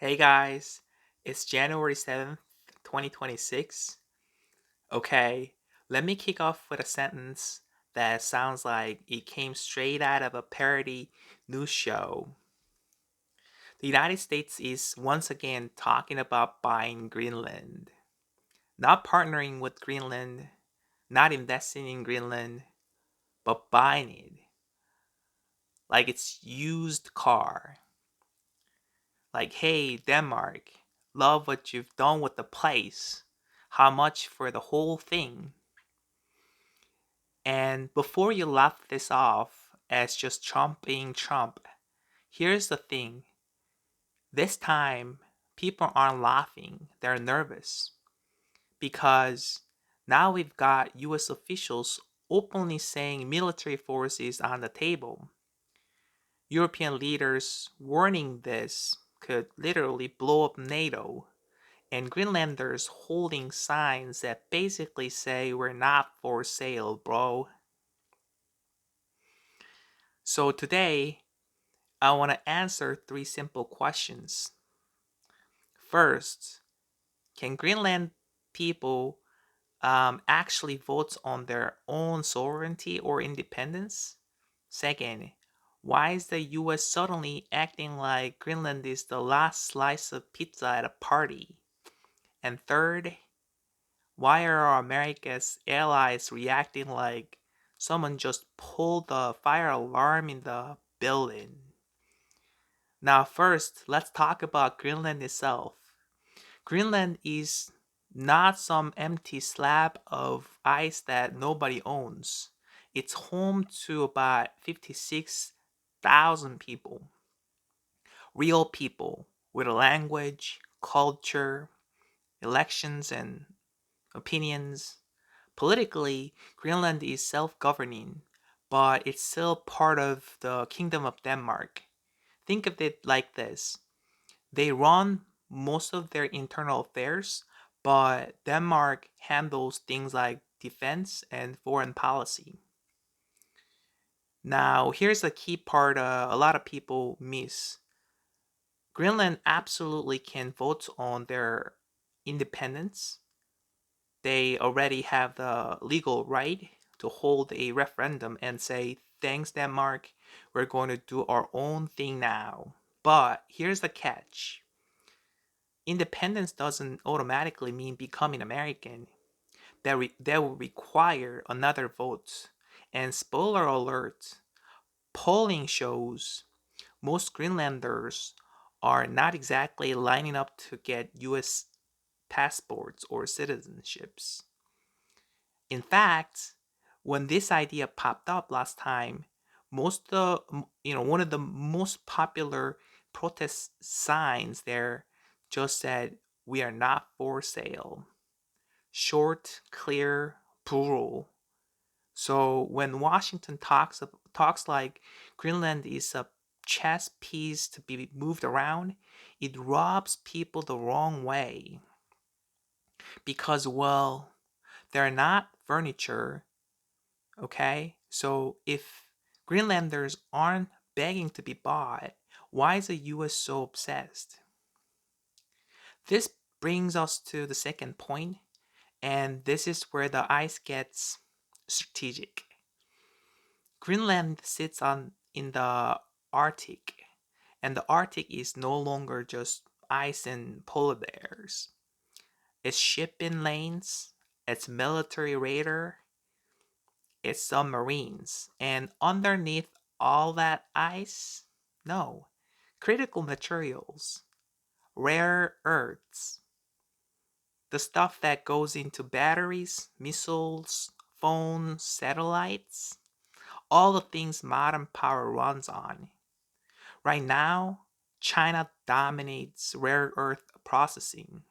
Hey guys, it's January 7th, 2026. Okay, let me kick off with a sentence that sounds like it came straight out of a parody news show. The United States is once again talking about buying Greenland, not partnering with Greenland, not investing in Greenland, but buying it like it's used car. Like, hey, Denmark, love what you've done with the place. How much for the whole thing? And before you laugh this off as just Trump being Trump, here's the thing. This time, people aren't laughing, they're nervous. Because now we've got US officials openly saying military force is on the table. European leaders warning this could literally blow up NATO, and Greenlanders holding signs that basically say we're not for sale, bro. So today, I want to answer three simple questions. First, can Greenland people actually vote on their own sovereignty or independence? Second, why is the US suddenly acting like Greenland is the last slice of pizza at a party? And third, why are America's allies reacting like someone just pulled the fire alarm in the building? Now, first, let's talk about Greenland itself. Greenland is not some empty slab of ice that nobody owns. It's home to about 56,000 people, real people with a language, culture, elections, and opinions. Politically, Greenland is self governing, but it's still part of the Kingdom of Denmark. Think of it like this: they run most of their internal affairs, but Denmark handles things like defense and foreign policy. Now, here's a key part a lot of people miss. Greenland absolutely can vote on their independence. They already have the legal right to hold a referendum and say, thanks, Denmark, we're going to do our own thing now. But here's the catch: independence doesn't automatically mean becoming American. That will require another vote. And spoiler alert, polling shows most Greenlanders are not exactly lining up to get US passports or citizenships. In fact, when this idea popped up last time, one of the most popular protest signs there just said, "We are not for sale." Short, clear, brutal. So when Washington talks like Greenland is a chess piece to be moved around, it rubs people the wrong way because, well, they're not furniture. Okay? So if Greenlanders aren't begging to be bought, why is the US so obsessed? This brings us to the second point, and this is where the ice gets strategic. Greenland sits on in the Arctic, and the Arctic is no longer just ice and polar bears. It's shipping lanes, it's military radar, it's submarines. And underneath all that ice, no, critical materials, rare earths, the stuff that goes into batteries, missiles, phones, satellites, all the things modern power runs on. Right now, China dominates rare earth processing.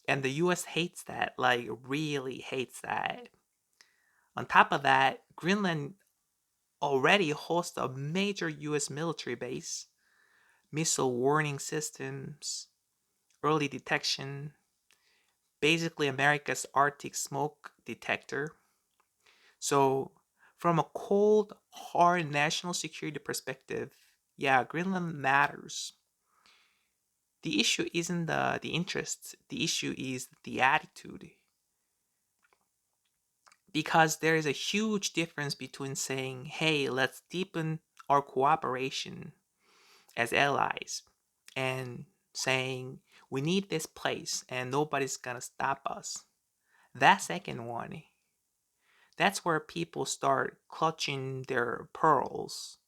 And the US hates that, like, really hates that. On top of that, Greenland already hosts a major US military base, missile warning systems, early detection, basically America's Arctic smoke detector. So, from a cold, hard national security perspective, yeah, Greenland matters. The issue isn't the interests, the issue is the attitude. Because there is a huge difference between saying, hey, let's deepen our cooperation as allies, and saying, we need this place and nobody's gonna stop us. That second one, that's where people start clutching their pearls,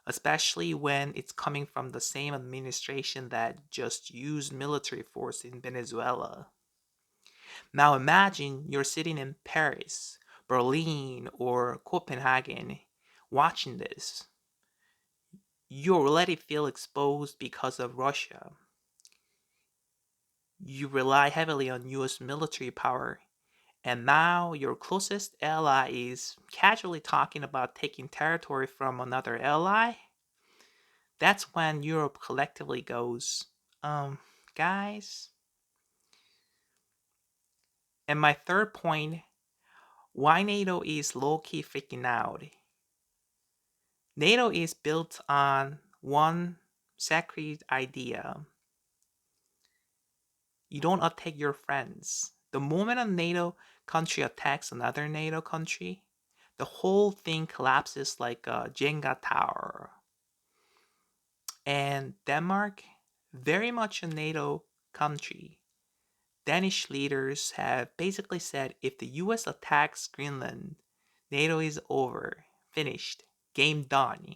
especially when it's coming from the same administration that just used military force in Venezuela. Now imagine you're sitting in Paris, Berlin, or Copenhagen watching this. You already feel exposed because of Russia. You rely heavily on US military power, and now your closest ally is casually talking about taking territory from another ally. That's when Europe collectively goes, guys. And my third point, why NATO is low key freaking out. NATO is built on one sacred idea: you don't attack your friends. The moment a NATO country attacks another NATO country, the whole thing collapses like a Jenga tower. And Denmark, very much a NATO country. Danish leaders have basically said if the US attacks Greenland, NATO is over, finished, game done.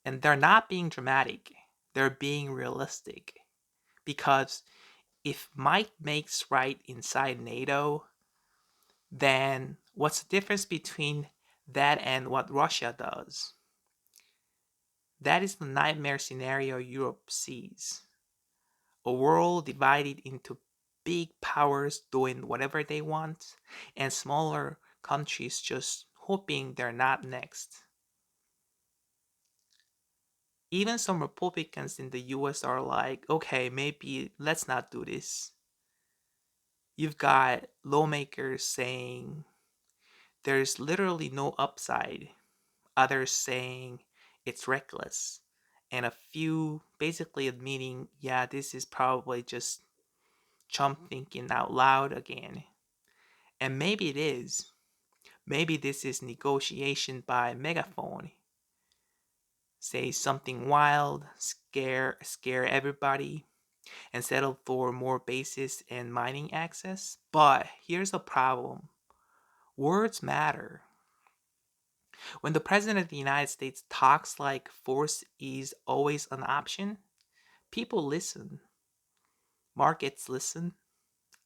And they're not being dramatic, they're being realistic. Because if might makes right inside NATO, then what's the difference between that and what Russia does? That is the nightmare scenario Europe sees. A world divided into big powers doing whatever they want, and smaller countries just hoping they're not next. Even some Republicans in the US are like, okay, maybe let's not do this. You've got lawmakers saying there's literally no upside, others saying it's reckless, and a few basically admitting, yeah, this is probably just Trump thinking out loud again. And maybe it is. Maybe this is negotiation by megaphone. Say something wild, scare everybody, and settle for more bases and mining access. But here's the problem. Words matter. When the President of the United States talks like force is always an option, people listen, markets listen,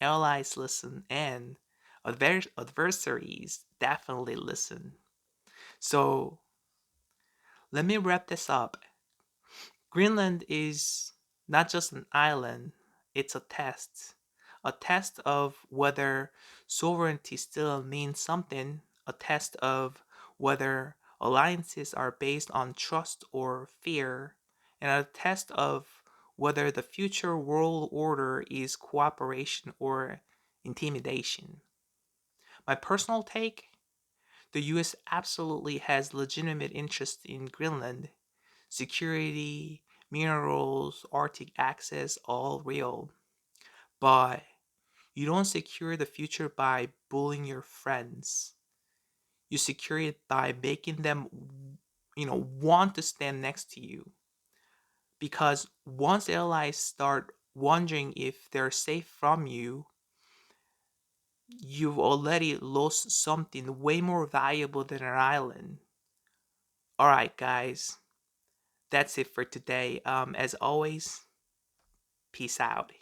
allies listen, and adversaries definitely listen. So let me wrap this up. Greenland is not just an island, it's a test. A test of whether sovereignty still means something, a test of whether alliances are based on trust or fear, and a test of whether the future world order is cooperation or intimidation. My personal take, the US absolutely has legitimate interest in Greenland. Security, minerals, Arctic access, all real. But you don't secure the future by bullying your friends. You secure it by making them, want to stand next to you. Because once allies start wondering if they're safe from you, you've already lost something way more valuable than an island. All right, guys, that's it for today. As always, peace out.